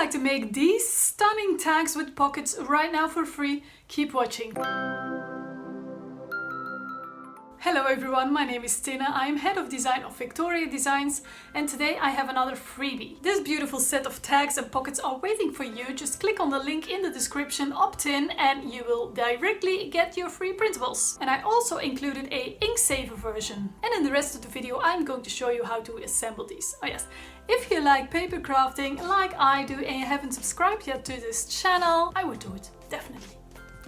like to make these stunning tags with pockets right now for free, keep watching. Hello everyone, my name is Tina. I am head of design of VectoriaDesigns and today I have another freebie. This beautiful set of tags and pockets are waiting for you. Just click on the link in the description, opt in and you will directly get your free printables. And I also included a ink saver version. And in the rest of the video I'm going to show you how to assemble these. Oh yes, if you like paper crafting like I do and you haven't subscribed yet to this channel, I would do it, definitely.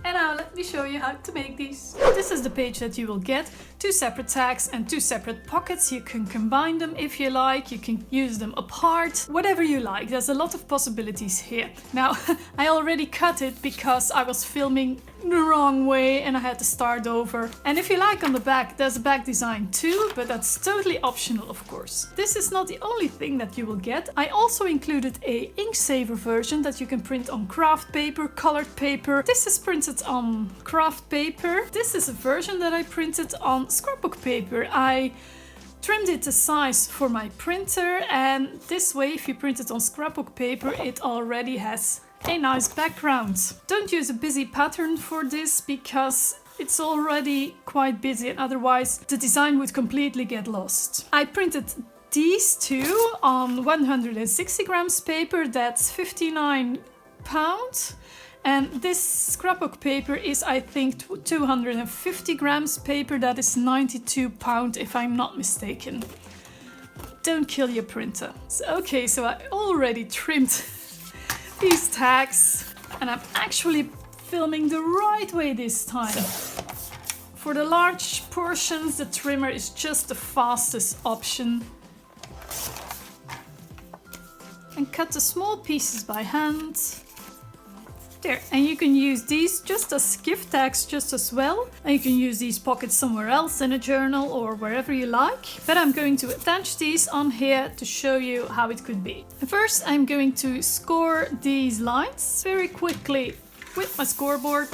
And now let me show you how to make these. This is the page that you will get. 2 separate tags and 2 separate pockets. You can combine them if you like. You can use them apart. Whatever you like. There's a lot of possibilities here. Now, I already cut it because I was filming the wrong way and I had to start over. And if you like on the back, there's a back design too, but that's totally optional, of course. This is not the only thing that you will get. I also included a ink saver version that you can print on craft paper, colored paper. This is printed on craft paper. This is a version that I printed on scrapbook paper. I trimmed it to size for my printer, and this way if you print it on scrapbook paper it already has a nice background. Don't use a busy pattern for this because it's already quite busy and otherwise the design would completely get lost. I printed these two on 160 grams paper, that's 59 pounds. And this scrapbook paper is, I think, 250 grams paper, that is 92 pounds if I'm not mistaken. Don't kill your printer. Okay, so I already trimmed these tags and I'm actually filming the right way this time. For the large portions, the trimmer is just the fastest option. And cut the small pieces by hand. There, and you can use these just as gift tags just as well. And you can use these pockets somewhere else in a journal or wherever you like. But I'm going to attach these on here to show you how it could be. First, I'm going to score these lines very quickly with my scoreboard.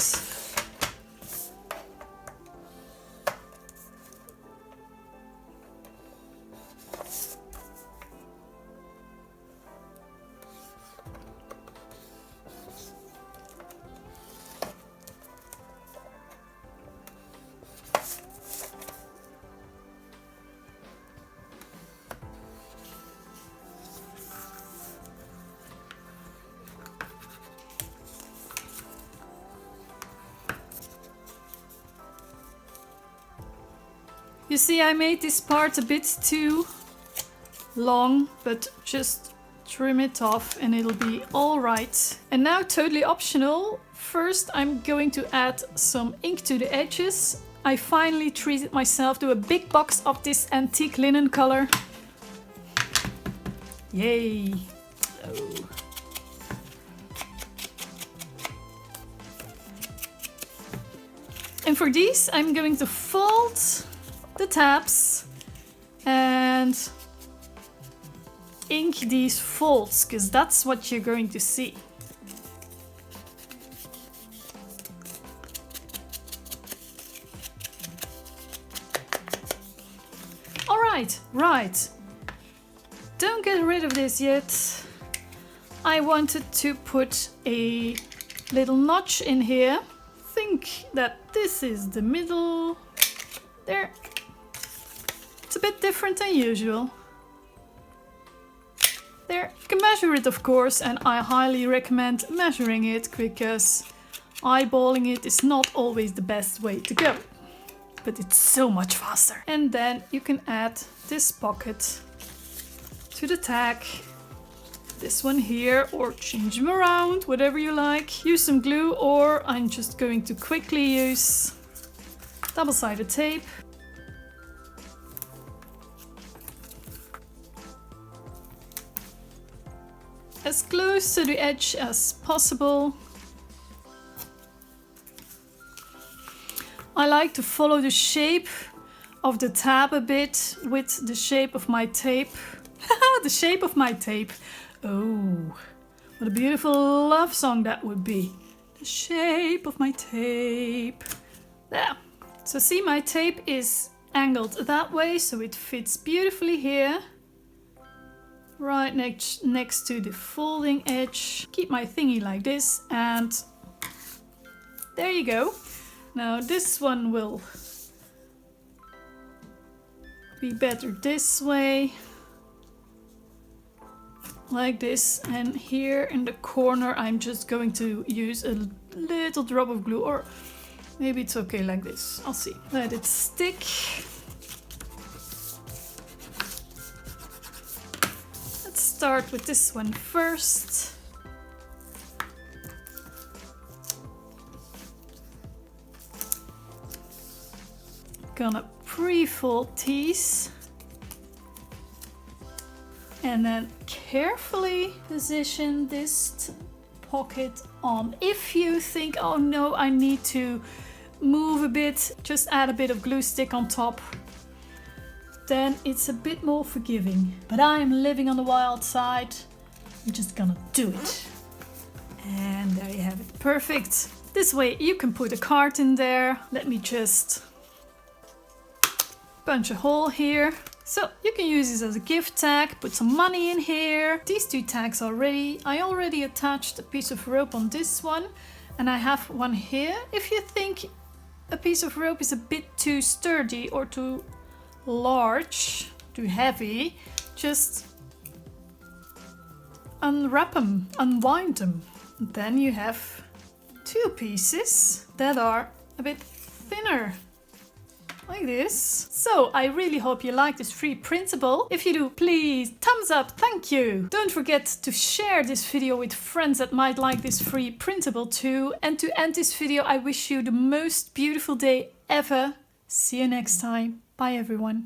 You see, I made this part a bit too long, but just trim it off and it'll be all right. And now, totally optional, first I'm going to add some ink to the edges. I finally treated myself to a big box of this antique linen color. Yay! Oh. And for these, I'm going to fold the tabs and ink these folds, because that's what you're going to see. Alright, right. Don't get rid of this yet. I wanted to put a little notch in here. Think that this is the middle. There. It's a bit different than usual. There, you can measure it of course, and I highly recommend measuring it because eyeballing it is not always the best way to go. But it's so much faster. And then you can add this pocket to the tag. This one here, or change them around, whatever you like. Use some glue, or I'm just going to quickly use double-sided tape. As close to the edge as possible. I like to follow the shape of the tab a bit with the shape of my tape. The shape of my tape. Oh, what a beautiful love song that would be. The shape of my tape. There. So see, my tape is angled that way, so it fits beautifully here. right next to the folding edge. Keep my thingy like this, and there you go. Now this one will be better this way, like this, and here in the corner I'm just going to use a little drop of glue, or maybe it's okay like this. I'll see. Let it stick. Let's start with this one first. Gonna pre-fold these and then carefully position this pocket on. If you think, oh no, I need to move a bit, just add a bit of glue stick on top, then it's a bit more forgiving. But I'm living on the wild side. I'm just gonna do it. And there you have it. Perfect. This way you can put a card in there. Let me just punch a hole here. So you can use this as a gift tag, put some money in here. These two tags are ready. I already attached a piece of rope on this one, and I have one here. If you think a piece of rope is a bit too sturdy or too large, too heavy, just unwrap them, unwind them. And then you have two pieces that are a bit thinner, like this. So I really hope you like this free printable. If you do, please thumbs up, thank you. Don't forget to share this video with friends that might like this free printable too. And to end this video, I wish you the most beautiful day ever. See you next time. Bye everyone.